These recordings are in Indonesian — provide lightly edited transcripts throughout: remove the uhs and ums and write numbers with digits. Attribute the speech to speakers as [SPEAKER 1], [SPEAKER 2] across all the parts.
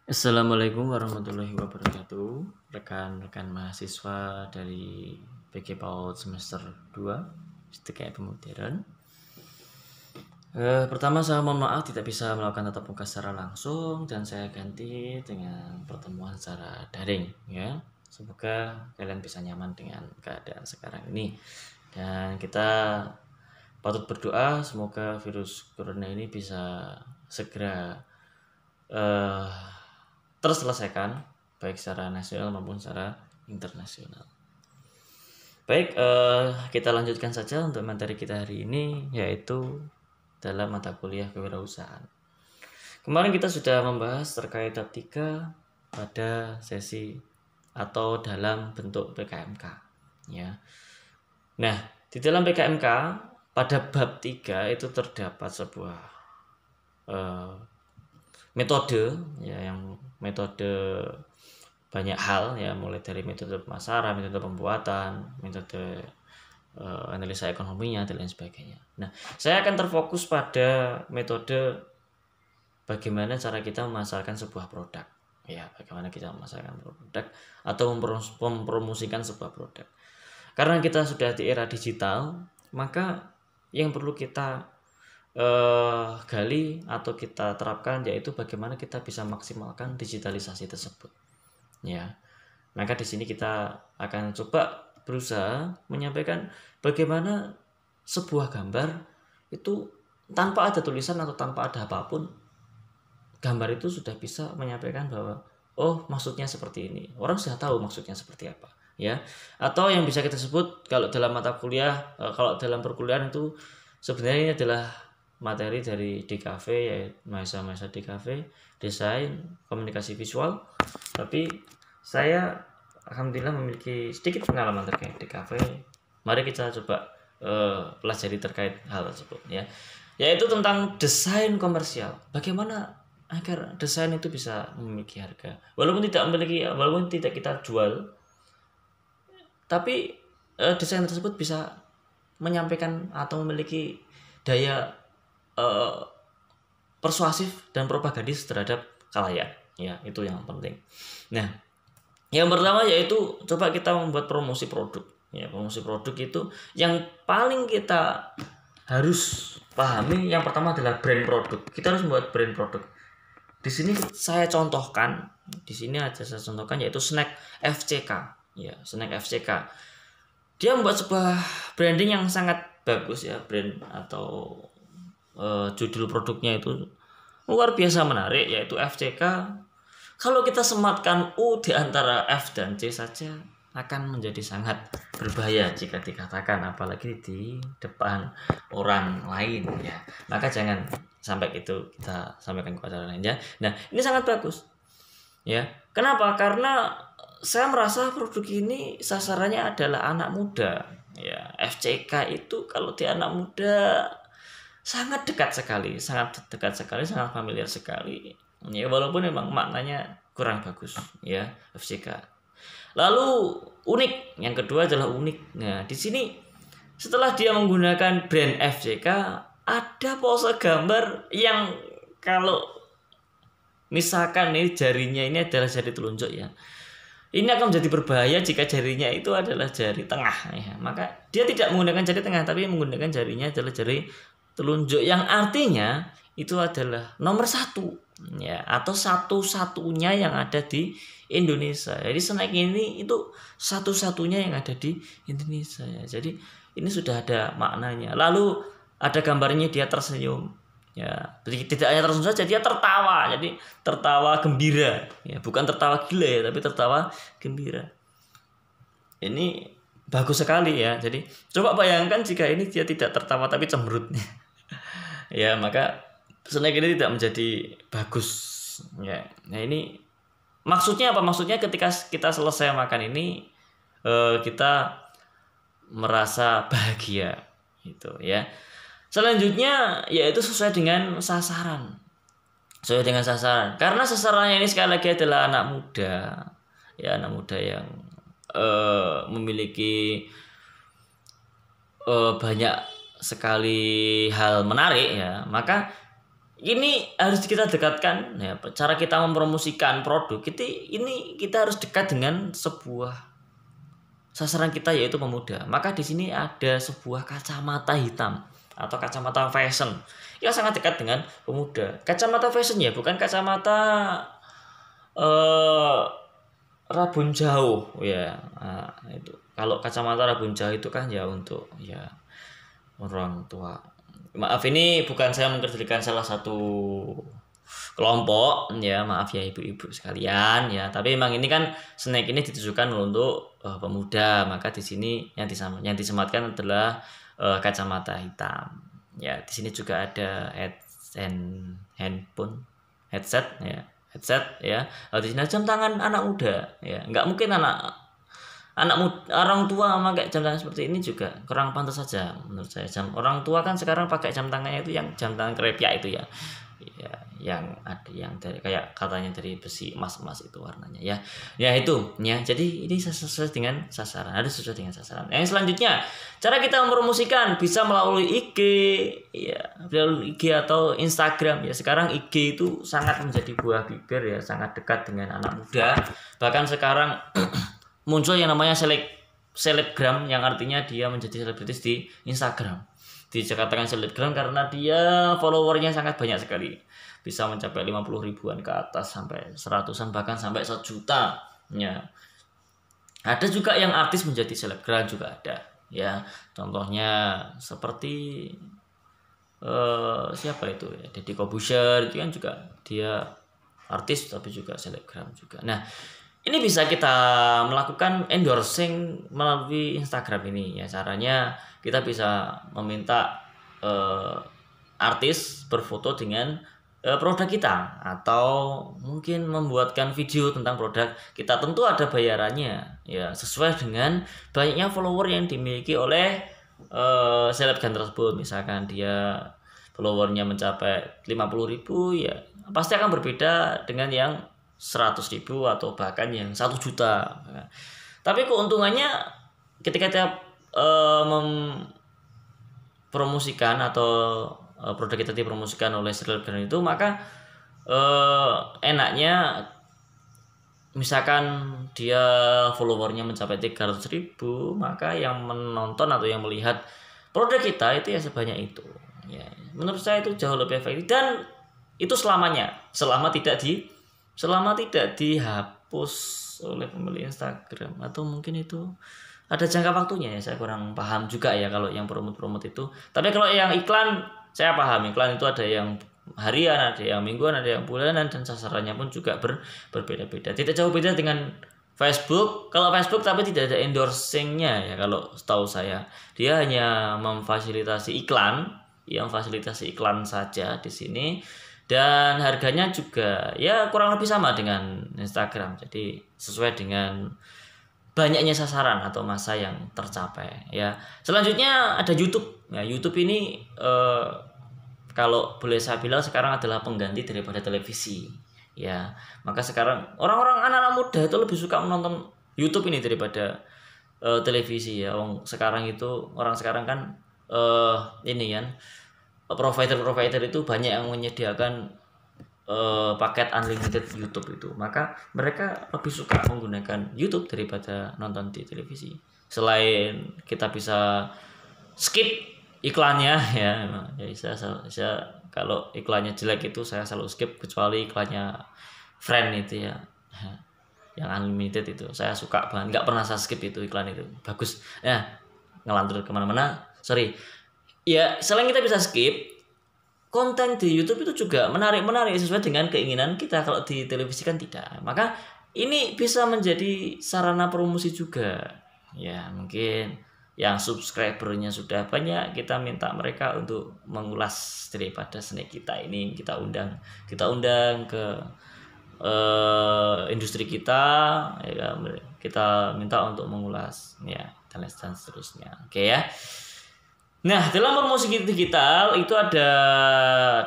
[SPEAKER 1] Assalamualaikum warahmatullahi wabarakatuh. Rekan-rekan mahasiswa dari PG PAUD semester 2 STKI Modern. Pertama saya mohon maaf tidak bisa melakukan tatap muka secara langsung dan saya ganti dengan pertemuan secara daring ya. Semoga kalian bisa nyaman dengan keadaan sekarang ini. Dan kita patut berdoa semoga virus corona ini bisa segera terselesaikan baik secara nasional maupun secara internasional. Baik, kita lanjutkan saja untuk materi kita hari ini, yaitu dalam mata kuliah kewirausahaan. Kemarin kita sudah membahas terkait bab 3 pada sesi atau dalam bentuk PKMK ya. Nah, di dalam PKMK pada bab 3 itu terdapat sebuah metode ya, yang metode banyak hal ya, mulai dari metode pemasaran, metode pembuatan, metode analisa ekonominya dan lain sebagainya. Nah, saya akan terfokus pada metode bagaimana cara kita memasarkan sebuah produk ya, bagaimana kita memasarkan produk atau mempromosikan sebuah produk. Karena kita sudah di era digital, maka yang perlu kita gali atau kita terapkan yaitu bagaimana kita bisa maksimalkan digitalisasi tersebut ya. Maka di sini kita akan coba berusaha menyampaikan bagaimana sebuah gambar itu tanpa ada tulisan atau tanpa ada apapun, gambar itu sudah bisa menyampaikan bahwa oh maksudnya seperti ini, orang sudah tahu maksudnya seperti apa ya. Atau yang bisa kita sebut kalau dalam mata kuliah, kalau dalam perkuliahan itu sebenarnya ini adalah materi dari DKV, yaitu mahasiswa DKV desain komunikasi visual, tapi saya alhamdulillah memiliki sedikit pengalaman terkait DKV. Mari kita coba pelajari terkait hal tersebut ya, yaitu tentang desain komersial. Bagaimana agar desain itu bisa memiliki harga walaupun tidak kita jual, tapi desain tersebut bisa menyampaikan atau memiliki daya persuasif dan propagandis terhadap khalayak ya, itu yang penting. Nah, yang pertama yaitu coba kita membuat promosi produk ya. Promosi produk itu yang paling kita harus pahami, yang pertama adalah brand produk. Kita harus membuat brand produk. Di sini saya contohkan, yaitu Snack FCK ya. Snack FCK dia membuat sebuah branding yang sangat bagus ya, brand atau judul produknya itu luar biasa menarik, yaitu FCK. Kalau kita sematkan U di antara F dan C saja akan menjadi sangat berbahaya jika dikatakan, apalagi di depan orang lain ya. Maka jangan sampai itu kita sampaikan kepada orang lain ya. Nah, ini sangat bagus ya. Kenapa? Karena saya merasa produk ini sasarannya adalah anak muda ya. FCK itu kalau di anak muda sangat dekat sekali, sangat familiar sekali ya, walaupun memang maknanya kurang bagus ya FCK. Lalu unik, yang kedua adalah unik. Nah, di sini setelah dia menggunakan brand FCK, ada pose gambar yang kalau misalkan ini jarinya ini adalah jari telunjuk ya, ini akan menjadi berbahaya jika jarinya itu adalah jari tengah ya. Maka dia tidak menggunakan jari tengah, tapi menggunakan jarinya adalah jari telunjuk, yang artinya itu adalah nomor 1 ya, atau satu-satunya yang ada di Indonesia. Jadi snack ini itu satu-satunya yang ada di Indonesia ya. Jadi ini sudah ada maknanya. Lalu ada gambarnya dia tersenyum ya, tidak hanya tersenyum saja, dia tertawa. Jadi tertawa gembira ya, bukan tertawa gila ya, tapi tertawa gembira. Ini bagus sekali ya. Jadi coba bayangkan jika ini dia tidak tertawa tapi cemberut ya, maka snack ini tidak menjadi bagus ya. Nah, ini maksudnya apa? Maksudnya ketika kita selesai makan ini kita merasa bahagia gitu ya. Selanjutnya yaitu sesuai dengan sasaran. Karena sasarannya ini sekali lagi adalah anak muda ya, anak muda yang memiliki banyak sekali hal menarik ya. Maka ini harus kita dekatkan ya, cara kita mempromosikan produk ini kita harus dekat dengan sebuah sasaran kita, yaitu pemuda. Maka di sini ada sebuah kacamata hitam atau kacamata fashion yang sangat dekat dengan pemuda. Kacamata fashion ya, bukan kacamata rabun jauh ya. Nah, itu kalau kacamata rabun jauh itu kan ya untuk ya orang tua. Maaf, ini bukan saya mengkritikkan salah satu kelompok ya, maaf ya ibu-ibu sekalian ya, tapi memang ini kan snack ini ditujukan untuk pemuda. Maka di sini yang disematkan adalah kacamata hitam ya. Di sini juga ada headset ya. Di sini jam tangan anak muda ya. Nggak mungkin orang tua pakai jam tangan seperti ini, juga kurang pantas saja menurut saya. Orang tua kan sekarang pakai jam tangannya itu yang jam tangan krepia itu ya, yang ada yang dari kayak katanya dari besi emas itu warnanya ya itu ya. Jadi ini sesuai dengan sasaran, harus sesuai dengan sasaran. Yang selanjutnya, cara kita mempromosikan bisa melalui IG ya, melalui IG atau Instagram ya. Sekarang IG itu sangat menjadi buah bibir ya, sangat dekat dengan anak muda. Bahkan sekarang muncul yang namanya selebgram, yang artinya dia menjadi selebritis di Instagram. Dikatakan selebgram karena dia followernya sangat banyak sekali, bisa mencapai 50 ribuan ke atas, sampai 100-an, bahkan sampai 1 juta ya. Ada juga yang artis menjadi selebgram juga ada ya. Contohnya seperti siapa itu ya, Deddy Corbuzier, itu kan juga dia artis tapi juga selebgram juga. Nah, ini bisa kita melakukan endorsing melalui Instagram ini ya. Caranya kita bisa meminta artis berfoto dengan produk kita, atau mungkin membuatkan video tentang produk kita. Tentu ada bayarannya ya, sesuai dengan banyaknya follower yang dimiliki oleh selebgram tersebut. Misalkan dia followernya mencapai 50.000 ya, pasti akan berbeda dengan yang 100.000 atau bahkan yang 1 juta. Tapi keuntungannya ketika kita mempromosikan atau produk kita dipromosikan oleh selebgram itu, maka enaknya misalkan dia followernya mencapai 300.000, maka yang menonton atau yang melihat produk kita itu ya sebanyak itu ya. Menurut saya itu jauh lebih efektif, dan itu selamanya, selama tidak dihapus oleh pemilik Instagram, atau mungkin itu ada jangka waktunya ya. Saya kurang paham juga ya kalau yang promote itu. Tapi kalau yang iklan saya paham, iklan itu ada yang harian, ada yang mingguan, ada yang bulanan, dan sasarannya pun juga berbeda-beda. Tidak jauh beda dengan Facebook. Kalau Facebook tapi tidak ada endorsingnya ya, kalau setahu saya. Dia hanya memfasilitasi iklan, saja di sini. Dan harganya juga ya kurang lebih sama dengan Instagram. Jadi sesuai dengan banyaknya sasaran atau masa yang tercapai ya. Selanjutnya ada YouTube. Nah, YouTube ini kalau boleh saya bilang sekarang adalah pengganti daripada televisi ya. Maka sekarang orang-orang anak-anak muda itu lebih suka menonton YouTube ini daripada televisi ya. Orang sekarang kan ini kan, provider itu banyak yang menyediakan paket unlimited YouTube itu. Maka mereka lebih suka menggunakan YouTube daripada nonton di televisi. Selain kita bisa skip iklannya ya, jadi saya kalau iklannya jelek itu saya selalu skip, kecuali iklannya Friend itu ya, yang unlimited itu saya suka banget, nggak pernah saya skip itu iklan itu, bagus ya. Ngelantur kemana-mana, sorry ya. Selain kita bisa skip, konten di YouTube itu juga menarik sesuai dengan keinginan kita. Kalau di televisi kan tidak. Maka ini bisa menjadi sarana promosi juga ya. Mungkin yang subscribernya sudah banyak, kita minta mereka untuk mengulas daripada snack kita ini, kita undang ke industri kita ya, kita minta untuk mengulas ya, dan seterusnya. Oke ya. Nah, dalam promosi digital itu ada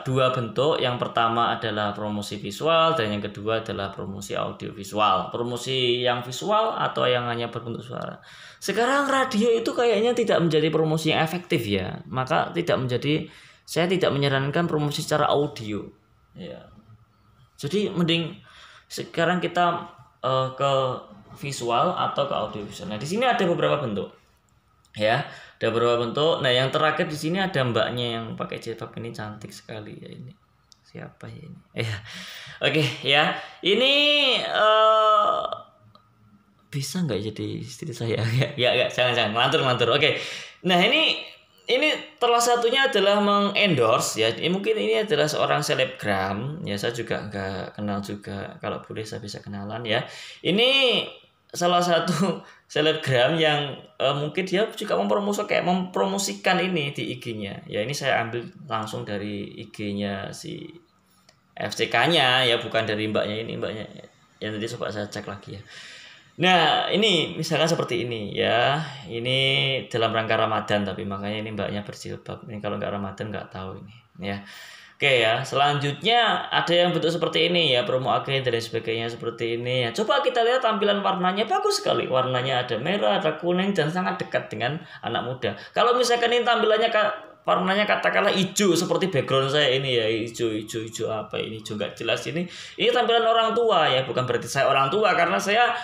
[SPEAKER 1] 2 bentuk. Yang pertama adalah promosi visual, dan yang kedua adalah promosi audiovisual. Promosi yang visual atau yang hanya berbentuk suara. Sekarang radio itu kayaknya tidak menjadi promosi yang efektif ya. Maka tidak menjadi saya tidak menyarankan promosi secara audio. Ya. Jadi mending sekarang kita ke visual atau ke audio visual. Nah, di sini ada beberapa bentuk. Ya, ada beberapa bentuk. Nah, yang terakhir di sini ada mbaknya yang pakai jilbab ini cantik sekali ya ini. Siapa ya ini? Ya. Oke, ya. Ini bisa nggak jadi istri saya? Ya, jangan ngelantur. Oke. Nah, ini salah satunya adalah mengendorse ya. Mungkin ini adalah seorang selebgram ya, saya juga nggak kenal juga, kalau boleh saya bisa kenalan ya. Ini salah satu selebgram yang mungkin dia juga mempromosikan ini di IG-nya ya. Ini saya ambil langsung dari IG-nya si FCK-nya ya, bukan dari mbaknya yang nanti coba saya cek lagi ya. Nah, ini misalkan seperti ini ya. Ini dalam rangka Ramadan, tapi makanya ini mbaknya berjilbab. Ini kalau nggak Ramadan nggak tahu ini ya. Oke ya, selanjutnya ada yang bentuk seperti ini ya, promo agen dan sebagainya seperti ini ya. Coba kita lihat tampilan warnanya, bagus sekali. Warnanya ada merah, ada kuning, dan sangat dekat dengan anak muda. Kalau misalkan ini tampilannya warnanya katakanlah hijau seperti background saya ini ya, hijau apa ini, hijau nggak jelas ini tampilan orang tua ya, bukan berarti saya orang tua karena saya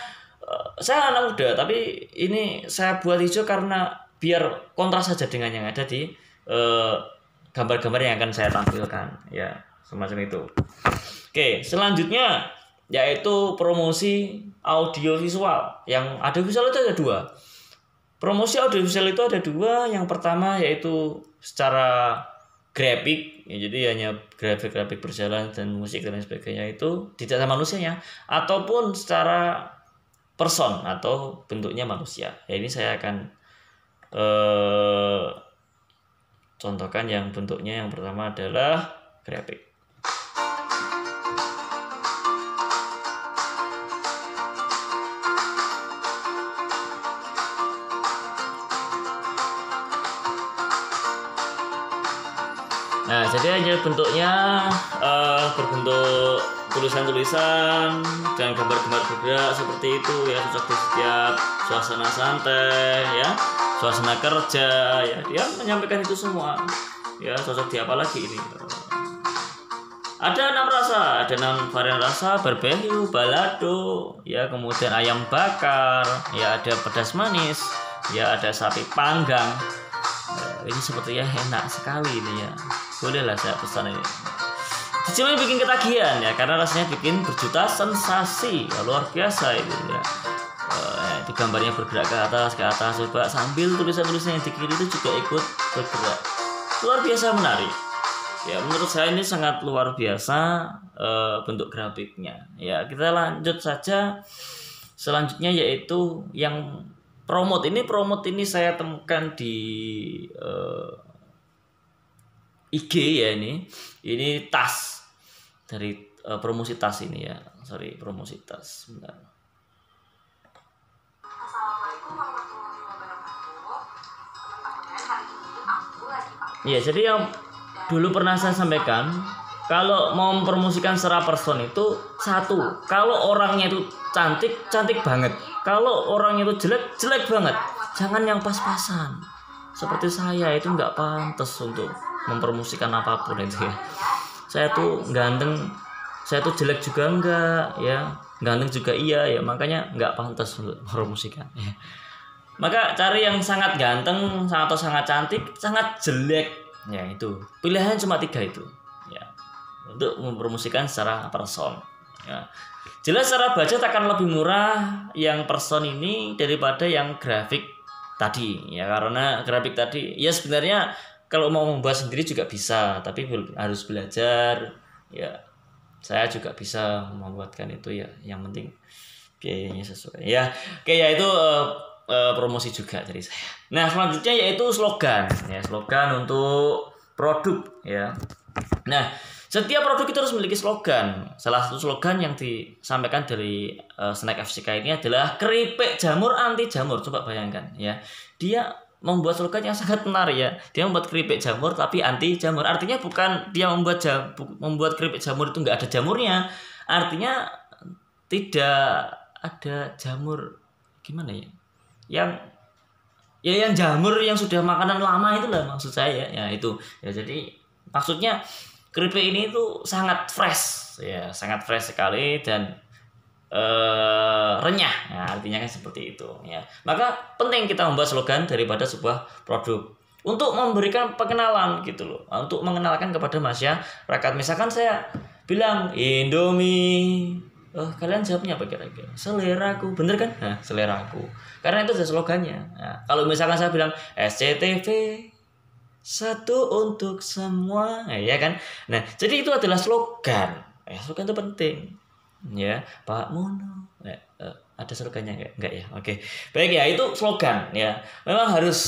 [SPEAKER 1] anak muda, tapi ini saya buat hijau karena biar kontras saja dengan yang ada di gambar-gambar yang akan saya tampilkan ya, semacam itu. Oke, selanjutnya yaitu promosi audiovisual. Yang audiovisual itu ada dua. Promosi audiovisual itu ada dua. Yang pertama yaitu secara grafik ya, jadi hanya grafik berjalan dan musik dan sebagainya, itu tidak sama manusianya, ataupun secara person atau bentuknya manusia ya. Ini saya akan contohkan yang bentuknya. Yang pertama adalah grafik. Nah, jadi hanya bentuknya berbentuk tulisan-tulisan dan gambar-gambar bergerak seperti itu ya, cocok di setiap suasana santai ya, suasana kerja ya, dia menyampaikan itu semua ya. Cocok di apa lagi ini? Ada 6 rasa, ada 6 varian rasa: barbeque, balado ya, kemudian ayam bakar ya, ada pedas manis ya, ada sapi panggang. Ini sepertinya enak sekali ini ya, bolehlah saya pesan ini. Cuma bikin ketagihan ya, karena rasanya bikin berjuta sensasi ya, luar biasa itu ya. Itu gambarnya bergerak ke atas coba, sambil tulisan-tulisan yang di kiri itu juga ikut bergerak, luar biasa menarik ya. Menurut saya ini sangat luar biasa bentuk grafiknya ya. Kita lanjut saja. Selanjutnya yaitu yang promote ini saya temukan di IG ya. Ini tas dari promosi tas ini ya, promosi tas. Bentar. Ya, jadi yang dulu pernah saya sampaikan, kalau mau mempromosikan secara person itu satu, kalau orangnya itu cantik banget, kalau orangnya itu jelek banget, jangan yang pas-pasan. Seperti saya itu nggak pantas untuk mempromosikan apapun itu ya. Saya tuh ganteng, saya tuh jelek juga enggak ya, ganteng juga iya ya, makanya nggak pantas untuk mempromosikan ya. Maka cari yang sangat ganteng atau sangat cantik, sangat jelek ya, itu pilihan cuma 3 itu ya, untuk mempromosikan secara person ya. Jelas secara budget akan lebih murah yang person ini daripada yang grafik tadi ya, karena grafik tadi ya sebenarnya kalau mau membuat sendiri juga bisa, tapi harus belajar ya. Saya juga bisa membuatkan itu ya, yang penting kayaknya sesuai ya. Oke ya, itu promosi juga dari saya. Nah, selanjutnya yaitu slogan ya, slogan untuk produk ya. Nah, setiap produk itu harus memiliki slogan. Salah satu slogan yang disampaikan dari Snack FCK ini adalah keripik jamur anti jamur. Coba bayangkan ya, dia membuat slogan yang sangat menarik ya. Dia membuat keripik jamur tapi anti jamur. Artinya bukan dia membuat keripik jamur itu nggak ada jamurnya. Artinya tidak ada jamur, gimana ya? Yang jamur yang sudah makanan lama itulah maksud saya ya, itu ya. Jadi Maksudnya keripik ini tuh sangat fresh ya, sangat fresh sekali dan renyah. Nah, artinya kan seperti itu ya. Maka penting kita membuat slogan daripada sebuah produk untuk memberikan pengenalan gitu loh, untuk mengenalkan kepada masyarakat. Misalkan saya bilang Indomie, kalian jawabnya apa kira-kira? Seleraku, bener kan? Nah, seleraku. Karena itu ada slogannya. Nah, kalau misalkan saya bilang SCTV, satu untuk semua, nah, ya kan? Nah, jadi itu adalah slogan. Slogan itu penting. Ya, Pak Mono. Ada slogannya enggak ya? Oke. Baik ya, itu slogan ya. Memang harus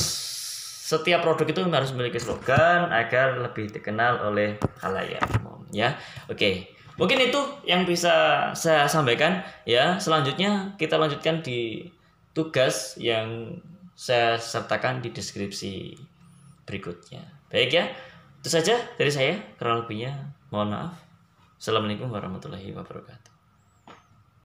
[SPEAKER 1] setiap produk itu harus memiliki slogan agar lebih dikenal oleh khalayak ya. Oke. Mungkin itu yang bisa saya sampaikan ya. Selanjutnya kita lanjutkan di tugas yang saya sertakan di deskripsi berikutnya. Baik ya. Itu saja dari saya. Kurang lebihnya mohon maaf. Assalamualaikum warahmatullahi wabarakatuh.